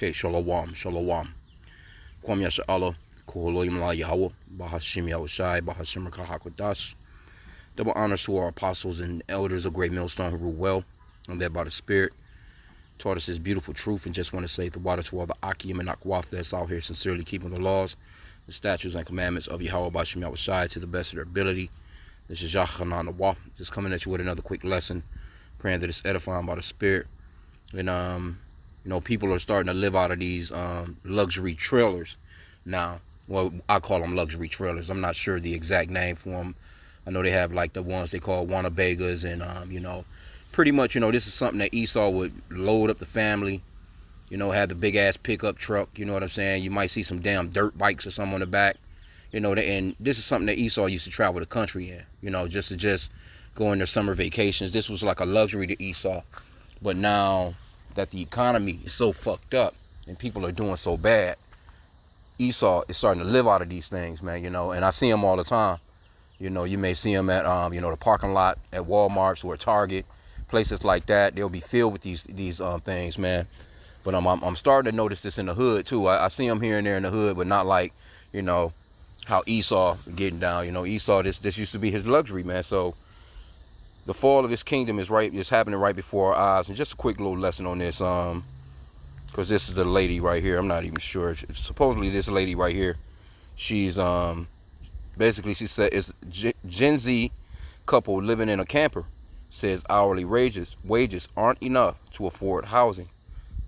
Okay, shalom, shalom. Kwam Yasha Allah, Kuhaloim La Yahweh, Bahashim Yahushai, Bahashim Kahakodash. Double honors to our apostles and elders of Great Millstone who rule well, and led by the Spirit, taught us His beautiful truth, and just want to say the water to all the H.I.M and Akwaf that's out here sincerely keeping the laws, the statutes and commandments of Yahweh Bahashim Yahushai to the best of their ability. This is Yachanan the Waf, just coming at you with another quick lesson, praying that it's edifying by the Spirit. And people are starting to live out of these luxury trailers now. Well, I call them luxury trailers. I'm not sure the exact name for them. I know they have like the ones they call Wanabegas, and pretty much, this is something that Esau would load up the family. Have the big ass pickup truck. You know what I'm saying? You might see some damn dirt bikes or something on the back. And this is something that Esau used to travel the country in. Just to go on their summer vacations. This was like a luxury to Esau. But now that the economy is so fucked up and people are doing so bad, Esau is starting to live out of these things, man. And I see them all the time. You may see them at the parking lot at Walmart's or Target, places like that. They'll be filled with these things, man. But I'm starting to notice this in the hood too. I see them here and there in the hood, but not like how Esau getting down. Esau, this used to be his luxury, man. So the fall of his kingdom is happening right before our eyes. And just a quick little lesson on this, because this is the lady right here. I'm not even sure. Supposedly this lady right here, she's basically, she said it's Gen Z couple living in a camper, says hourly wages aren't enough to afford housing.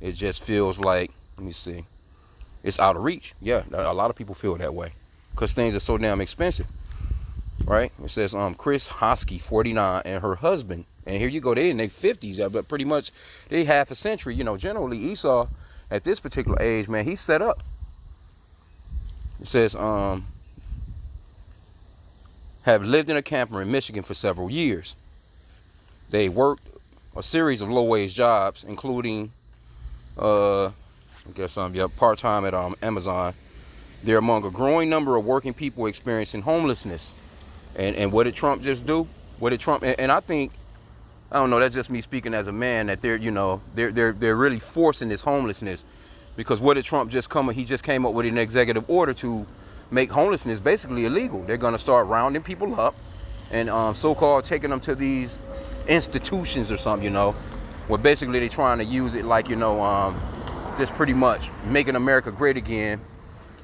It just feels like, let me see, it's out of reach. Yeah, a lot of people feel that way because things are so damn expensive. Right? It says Chris Hosky, 49, and her husband, and here you go, they in their 50s, but pretty much they half a century. Generally Esau at this particular age, man, he's set up. It says have lived in a camper in Michigan for several years. They worked a series of low-wage jobs, including part-time at Amazon. They're among a growing number of working people experiencing homelessness. And what did Trump just do? And I think, I don't know, that's just me speaking as a man, that they're really forcing this homelessness, because what did Trump just he just came up with an executive order to make homelessness basically illegal. They're going to start rounding people up and so-called taking them to these institutions or something, where basically they're trying to use it like, just pretty much making America great again,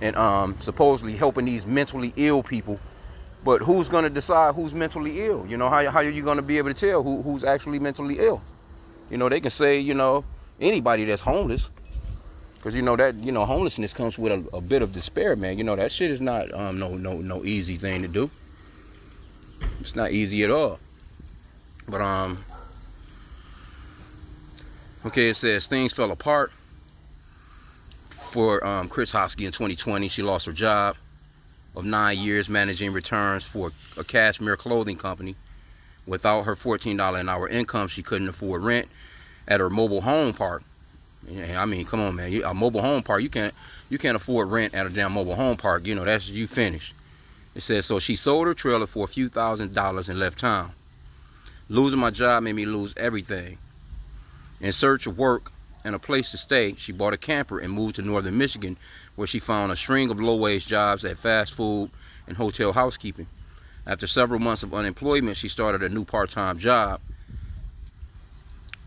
and supposedly helping these mentally ill people. But who's going to decide who's mentally ill? How are you going to be able to tell who's actually mentally ill? They can say, anybody that's homeless. Because, that, homelessness comes with a bit of despair, man. That shit is not no easy thing to do. It's not easy at all. But, okay, it says things fell apart for Chris Hosky in 2020. She lost her job of 9 years managing returns for a cashmere clothing company. Without her $14 an hour income, she couldn't afford rent at her mobile home park. I mean, come on, man. A mobile home park, you can't afford rent at a damn mobile home park. That's you finished. It says, so she sold her trailer for a few $1,000s and left town. Losing my job made me lose everything. In search of work and a place to stay, she bought a camper and moved to northern Michigan, where she found a string of low-wage jobs at fast food and hotel housekeeping. After several months of unemployment, she started a new part-time job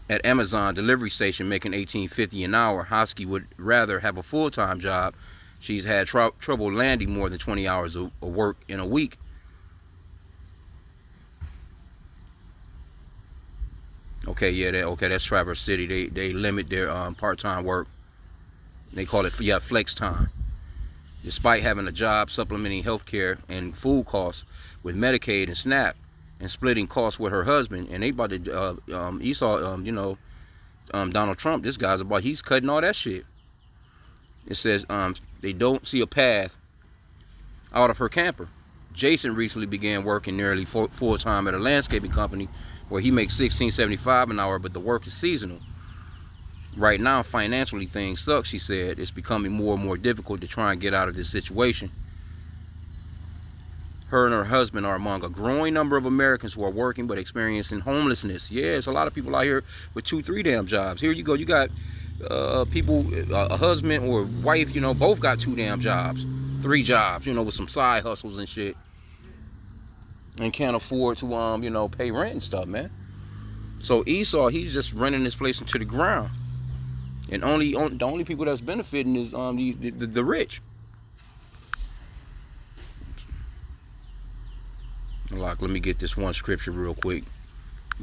at Amazon delivery station, making $18.50 an hour. Hosky would rather have a full-time job. She's had trouble landing more than 20 hours of work in a week. Okay, yeah, that's Traverse City. They limit their part-time work. They call it flex time. Despite having a job supplementing health care and food costs with Medicaid and SNAP, and splitting costs with her husband, and they about to Esau, Donald Trump, this guy's he's cutting all that shit. It says they don't see a path out of her camper. Jason recently began working nearly full-time at a landscaping company where he makes $16.75 an hour, but the work is seasonal. Right now, financially, things suck, she said. It's becoming more and more difficult to try and get out of this situation. Her and her husband are among a growing number of Americans who are working but experiencing homelessness. Yeah, it's a lot of people out here with 2-3 damn jobs. Here you go. You got people, a husband or wife, both got 2 damn jobs, 3 jobs, with some side hustles and shit, and can't afford to, pay rent and stuff, man. So Esau, he's just running this place into the ground, and the only people that's benefiting is the rich. Let me get this one scripture real quick.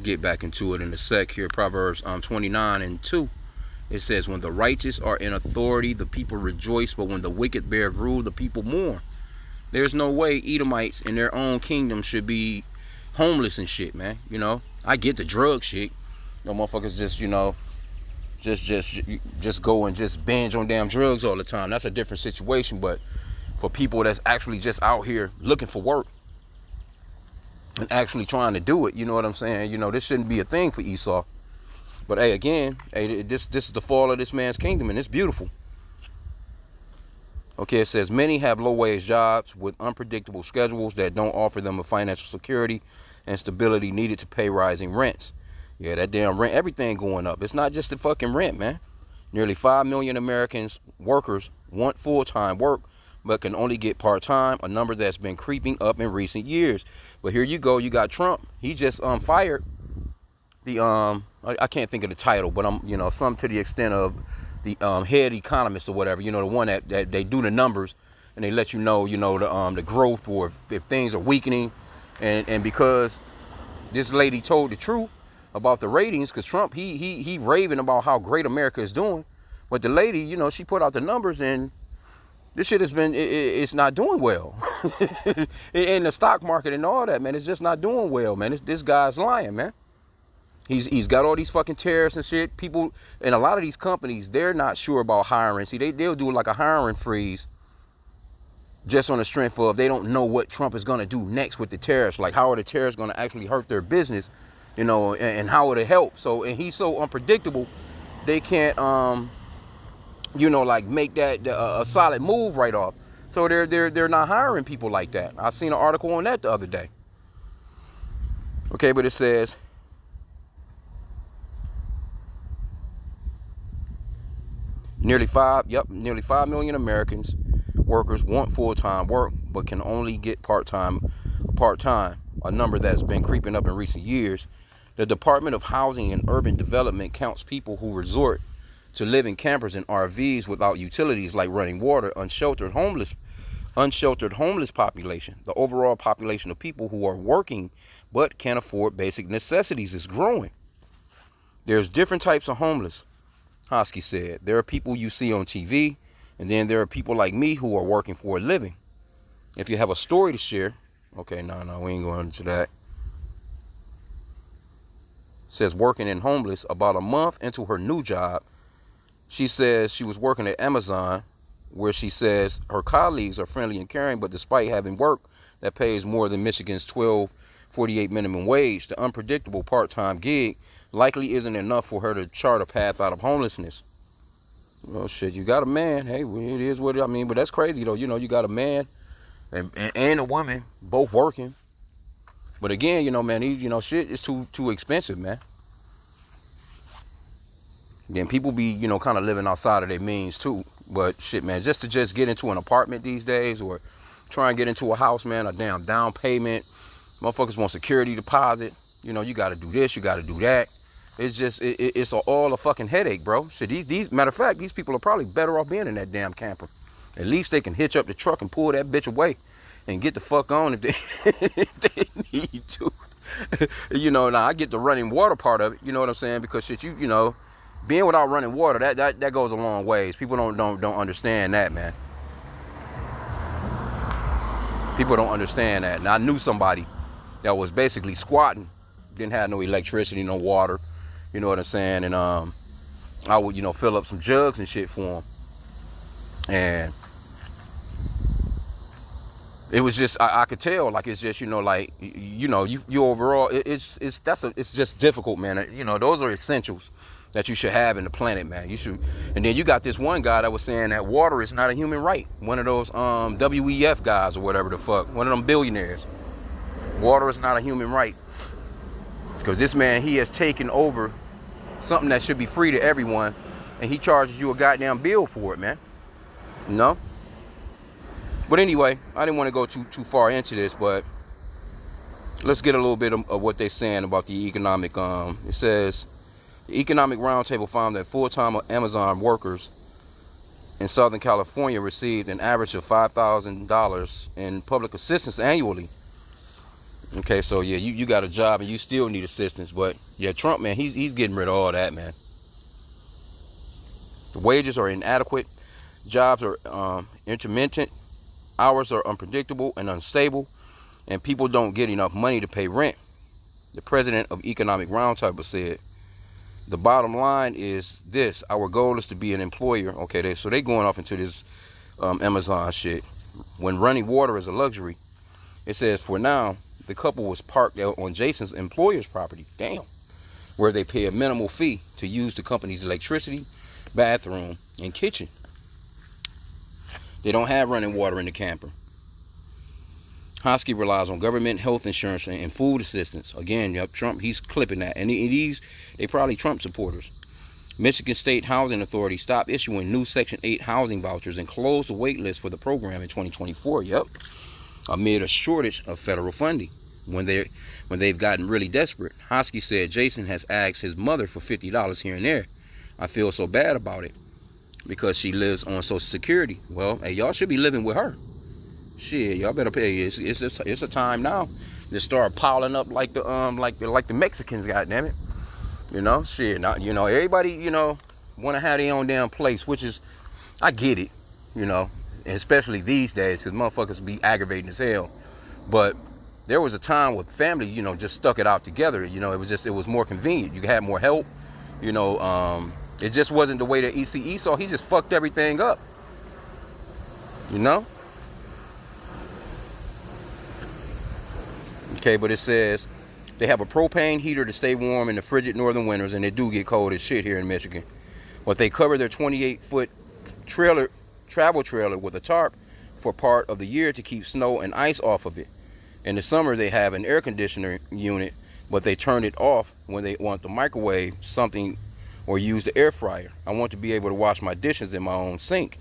Get back into it in a sec here. Proverbs 29:2. It says, when the righteous are in authority, the people rejoice, but when the wicked bear rule, the people mourn. There's no way Edomites in their own kingdom should be homeless and shit, man. I get the drug shit. No motherfuckers just go and just binge on damn drugs all the time. That's a different situation. But for people that's actually just out here looking for work and actually trying to do it, you know what I'm saying? This shouldn't be a thing for Esau. But hey, again, this is the fall of this man's kingdom, and it's beautiful. Okay, it says, many have low-wage jobs with unpredictable schedules that don't offer them a financial security and stability needed to pay rising rents. Yeah, that damn rent, everything going up. It's not just the fucking rent, man. Nearly 5 million Americans workers want full-time work, but can only get part-time, a number that's been creeping up in recent years. But here you go, you got Trump. He just fired the I can't think of the title, but some to the extent of the head economist or whatever, the one that they do the numbers and they let the growth, or if things are weakening, and because this lady told the truth about the ratings, because Trump he raving about how great America is doing, but the lady, she put out the numbers, and this shit it's not doing well. In the stock market and all that, man, it's just not doing well, man. This guy's lying, man. He's got all these fucking tariffs and shit. People, and a lot of these companies, they're not sure about hiring. See, they'll do like a hiring freeze just on the strength of they don't know what Trump is going to do next with the tariffs. Like, how are the tariffs going to actually hurt their business, and how would it help? So, and he's so unpredictable, they can't, make that a solid move right off. So they're not hiring people like that. I seen an article on that the other day. Okay, but it says, nearly 5 million Americans workers want full-time work, but can only get part-time, a number that's been creeping up in recent years. The Department of Housing and Urban Development counts people who resort to live in campers and RVs without utilities like running water, unsheltered homeless population. The overall population of people who are working but can't afford basic necessities is growing. There's different types of homeless, Hosky said. There are people you see on TV, and then there are people like me who are working for a living. If you have a story to share, okay, no, we ain't going into that. Says working in homeless, about a month into her new job, she says she was working at Amazon, where she says her colleagues are friendly and caring, but despite having work that pays more than Michigan's $12.48 minimum wage, the unpredictable part-time gig likely isn't enough for her to chart a path out of homelessness. Well, shit, you got a man. Hey, it is what but that's crazy, though. You got a man and a woman both working. But again, man, shit is too expensive, man. Then people be, kind of living outside of their means, too. But shit, man, just to get into an apartment these days, or try and get into a house, man, a damn down payment. Motherfuckers want security deposit. You got to do this, you got to do that. It's just, it's all a fucking headache, bro. Shit, these matter of fact, these people are probably better off being in that damn camper. At least they can hitch up the truck and pull that bitch away and get the fuck on if they, if they need to. Now I get the running water part of it, you know what I'm saying? Because shit, being without running water, that goes a long ways. People don't understand that, man. People don't understand that. And I knew somebody that was basically squatting, didn't have no electricity, no water, you know what I'm saying? And I would, fill up some jugs and shit for them. And it was just, I could tell, like, it's just, you overall, it's just difficult, man. Those are essentials that you should have in the planet, man. You should. And then you got this one guy that was saying that water is not a human right. One of those WEF guys or whatever the fuck. One of them billionaires. Water is not a human right. Because this man, he has taken over something that should be free to everyone and he charges you a goddamn bill for it, man. You know? But anyway, I didn't want to go too far into this, but let's get a little bit of what they're saying about the economic. It says the Economic Roundtable found that full-time Amazon workers in Southern California received an average of $5,000 in public assistance annually. Okay, so yeah, you got a job and you still need assistance, but yeah, Trump, man, he's getting rid of all that, man. The wages are inadequate, jobs are intermittent, hours are unpredictable and unstable, and people don't get enough money to pay rent. The president of Economic Roundtable said, the bottom line is this: our goal is to be an employer. Okay, so they going off into this Amazon shit. When running water is a luxury, it says for now, the couple was parked out on Jason's employer's property, damn, where they pay a minimal fee to use the company's electricity, bathroom, and kitchen. They don't have running water in the camper. Hosky relies on government health insurance and food assistance. Again, yep, Trump, he's clipping that. And they probably Trump supporters. Michigan State Housing Authority stopped issuing new Section 8 housing vouchers and closed the wait list for the program in 2024. Yep. Amid a shortage of federal funding. When they've gotten really desperate, Hosky said Jason has asked his mother for $50 here and there. I feel so bad about it because she lives on Social Security. Well, hey, y'all should be living with her. Shit, y'all better pay. It's a time now to start piling up like the Mexicans. Goddamn it, you know, shit. Not, you know, everybody, you know, want to have their own damn place, which is, I get it, you know, and especially these days because motherfuckers be aggravating as hell. But there was a time with family, you know, just stuck it out together. You know, it was more convenient. You had more help. You know, it just wasn't the way that Esau. He just fucked everything up. You know. Okay, but it says they have a propane heater to stay warm in the frigid northern winters, and it do get cold as shit here in Michigan. But they cover their 28-foot travel trailer with a tarp for part of the year to keep snow and ice off of it. In the summer, they have an air conditioner unit, but they turn it off when they want to microwave something or use the air fryer. I want to be able to wash my dishes in my own sink.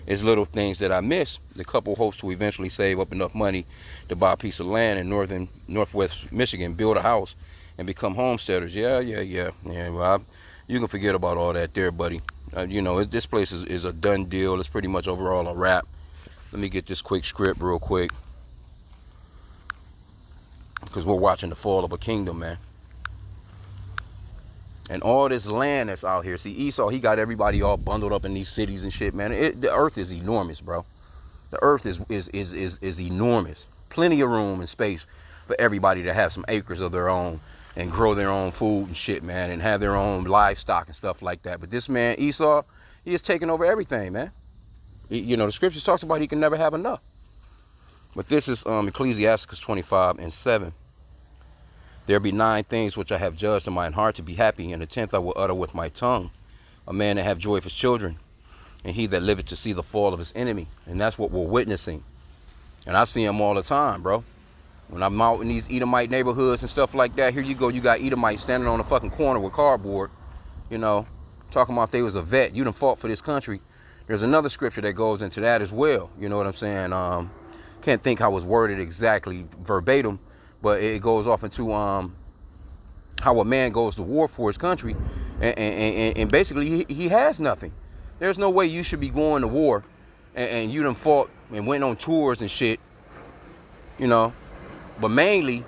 It's little things that I miss. The couple hopes to eventually save up enough money to buy a piece of land in northwest Michigan, build a house, and become homesteaders. Yeah. Well, you can forget about all that there, buddy. You know, this place is a done deal. It's pretty much overall a wrap. Let me get this quick script real quick, because we're watching the fall of a kingdom, man. And all this land that's out here. See, Esau, he got everybody all bundled up in these cities and shit, man. The earth is enormous, bro. The earth is enormous. Plenty of room and space for everybody to have some acres of their own and grow their own food and shit, man, and have their own livestock and stuff like that. But this man, Esau, he is taking over everything, man. You know, the scriptures talks about he can never have enough. But this is Ecclesiastes 25:7. There be 9 things which I have judged in mine heart to be happy, and the 10th I will utter with my tongue. A man that have joy of his children, and he that liveth to see the fall of his enemy. And that's what we're witnessing. And I see them all the time, bro. When I'm out in these Edomite neighborhoods and stuff like that, here you go, you got Edomites standing on the fucking corner with cardboard, you know, talking about if they was a vet. You done fought for this country. There's another scripture that goes into that as well. You know what I'm saying? Can't think how it was worded exactly verbatim, but it goes off into how a man goes to war for his country, and basically he has nothing. There's no way you should be going to war and you done fought and went on tours and shit, you know. But mainly,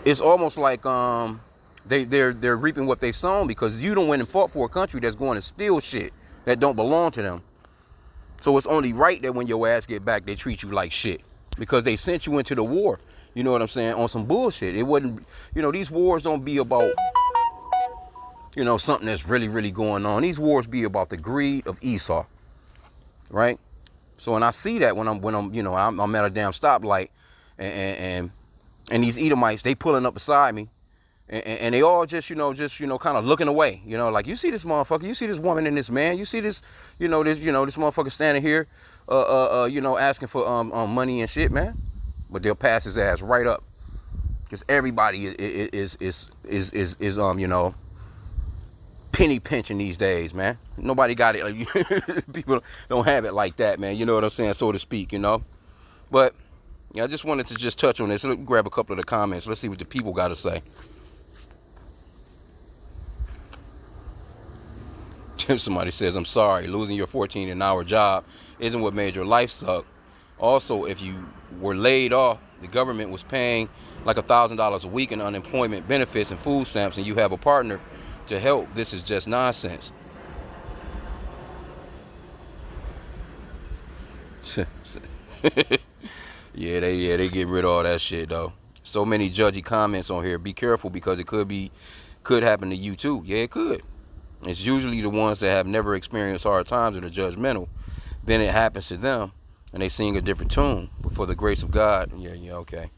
it's almost like they're reaping what they've sown, because you done went and fought for a country that's going to steal shit that don't belong to them. So it's only right that when your ass get back, they treat you like shit, because they sent you into the war. You know what I'm saying? On some bullshit. It wasn't, you know, these wars don't be about, you know, something that's really, really going on. These wars be about the greed of Esau, right? So when I see that, when I'm you know, I'm at a damn stoplight, and these Edomites, they pulling up beside me, and they all just, you know, kind of looking away, you know, like, you see this motherfucker, you see this woman and this man, you see this, this motherfucker standing here, you know, asking for money and shit, man. But they'll pass his ass right up, because everybody is you know, penny pinching these days, man. Nobody got it. People don't have it like that, man. You know what I'm saying, so to speak, you know. But yeah, I just wanted to just touch on this. Let's grab a couple of the comments. Let's see what the people got to say. Somebody says, I'm sorry, losing your 14-hour job isn't what made your life suck. Also, if you were laid off, the government was paying like $1,000 a week in unemployment benefits and food stamps, and you have a partner to help. This is just nonsense. Yeah, they get rid of all that shit though. So many judgy comments on here. Be careful because it could happen to you too. Yeah, it could. It's usually the ones that have never experienced hard times that are judgmental. Then it happens to them, and they sing a different tune. But for the grace of God, yeah, okay.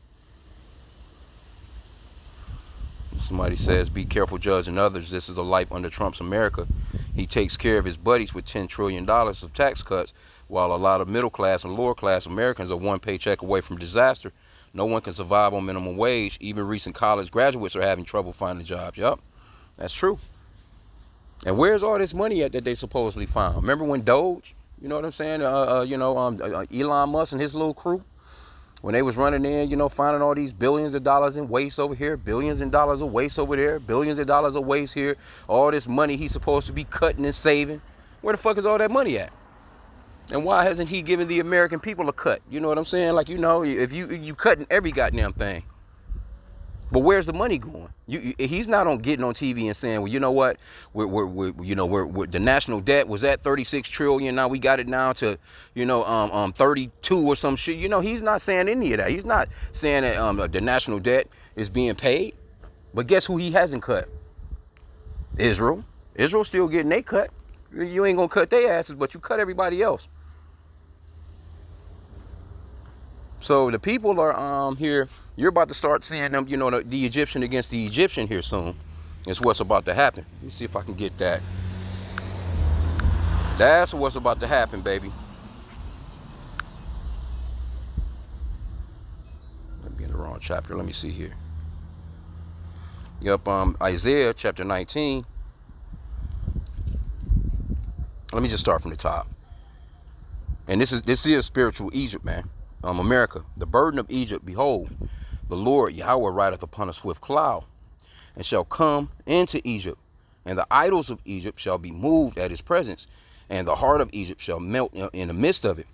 Somebody says, be careful judging others. This is a life under Trump's America. He takes care of his buddies with $10 trillion of tax cuts, while a lot of middle class and lower class Americans are one paycheck away from disaster. No one can survive on minimum wage. Even recent college graduates are having trouble finding jobs. Yup, that's true. And where's all this money at that they supposedly found? Remember when Doge, you know what I'm saying? Elon Musk and his little crew, when they was running in, finding all these billions of dollars in waste over here, billions of dollars of waste over there, billions of dollars of waste here, all this money he's supposed to be cutting and saving. Where the fuck is all that money at? And why hasn't he given the American people a cut? You know what I'm saying? Like, if you cutting every goddamn thing. But where's the money going? He's not getting on TV and saying, well, you know what? We're the national debt was at 36 trillion. Now we got it down to, 32 or some shit. He's not saying any of that. He's not saying that the national debt is being paid. But guess who he hasn't cut? Israel. Israel's still getting their cut. You ain't gonna cut their asses, but you cut everybody else. So the people are here. You're about to start seeing them, the Egyptian against the Egyptian here soon. It's what's about to happen. Let me see if I can get that. That's what's about to happen, baby. Let me be in the wrong chapter. Let me see here. Yep, Isaiah chapter 19. Let me just start from the top. And this is spiritual Egypt, man. America, the burden of Egypt, behold, the Lord Yahweh rideth upon a swift cloud, and shall come into Egypt, and the idols of Egypt shall be moved at his presence, and the heart of Egypt shall melt in the midst of it.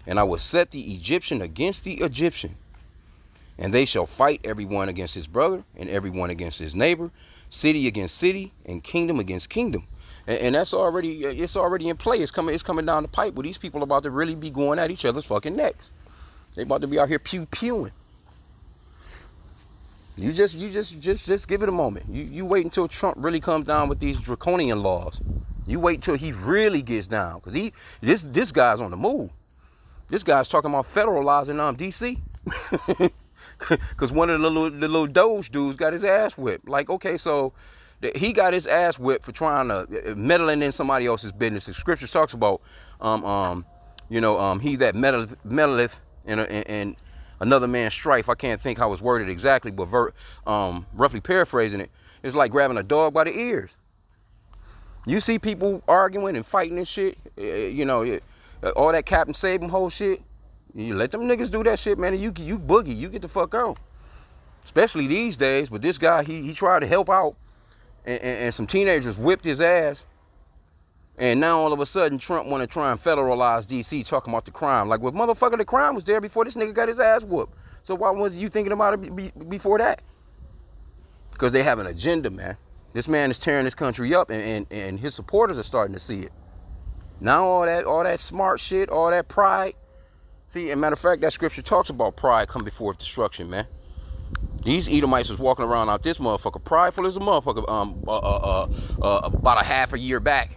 And I will set the Egyptian against the Egyptian, and they shall fight everyone against his brother, and everyone against his neighbor, city against city, and kingdom against kingdom. And it's already in play. It's coming down the pipe where these people are about to really be going at each other's fucking necks. They about to be out here pew-pewing. You just give it a moment. You wait until Trump really comes down with these draconian laws. You wait till he really gets down, because this guy's on the move. This guy's talking about federalizing D.C. Because one of the little Doge dudes got his ass whipped. Like, okay, so he got his ass whipped for trying to meddling in somebody else's business. The scripture talks about he that meddleth in another man's strife. I can't think how it's worded exactly, but roughly paraphrasing it, it's like grabbing a dog by the ears. You see people arguing and fighting and shit, all that Captain Saban whole shit. You let them niggas do that shit, man, and you boogie, you get the fuck out. Especially these days. But this guy, he tried to help out, and some teenagers whipped his ass. And now all of a sudden, Trump want to try and federalize D.C., talking about the crime. Like, well, motherfucker, the crime was there before this nigga got his ass whooped. So why wasn't you thinking about it before that? Because they have an agenda, man. This man is tearing this country up, and his supporters are starting to see it. Now all that smart shit, all that pride. See, as a matter of fact, that scripture talks about pride come before destruction, man. These Edomites was walking around out this motherfucker, prideful as a motherfucker, about a half a year back.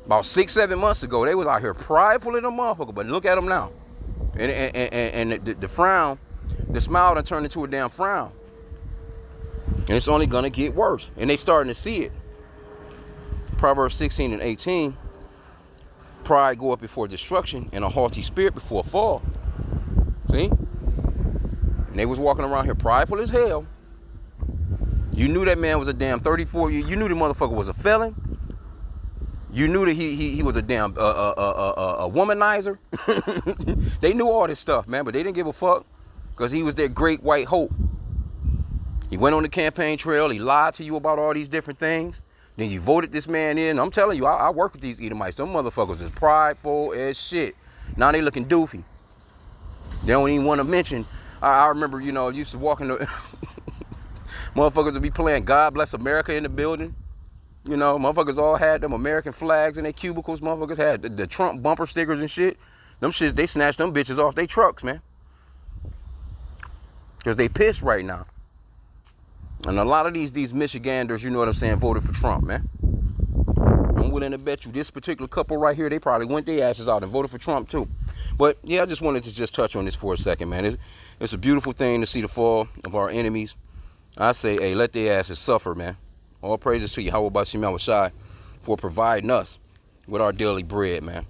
About 6-7 months ago, they was out here prideful as a motherfucker, but look at them now. And the frown, the smile done turned into a damn frown. And it's only gonna get worse. And they starting to see it. Proverbs 16:18. Pride go up before destruction, and a haughty spirit before a fall. See? And they was walking around here prideful as hell. You knew that man was a damn 34. You knew the motherfucker was a felon. You knew that he was a damn a womanizer. They knew all this stuff, man, but they didn't give a fuck because he was their great white hope. He went on the campaign trail. He lied to you about all these different things. Then you voted this man in. I'm telling you, I work with these Edomites. Them motherfuckers is prideful as shit. Now they looking doofy. They don't even want to mention. I remember, you know, used to walk in the motherfuckers would be playing God Bless America in the building. You know, motherfuckers all had them American flags in their cubicles. Motherfuckers had the Trump bumper stickers and shit. Them shit, they snatched them bitches off their trucks, man. Because they pissed right now. And a lot of these Michiganders, you know what I'm saying, voted for Trump, man. I'm willing to bet you this particular couple right here, they probably went their asses out and voted for Trump too. But yeah, I just wanted to just touch on this for a second, man. It's a beautiful thing to see the fall of our enemies. I say, hey, let their asses suffer, man. All praises to Yahweh H.I.M for providing us with our daily bread, man.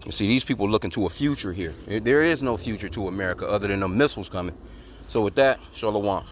You see, these people looking to a future here. There is no future to America other than the missiles coming. So with that, Shalom.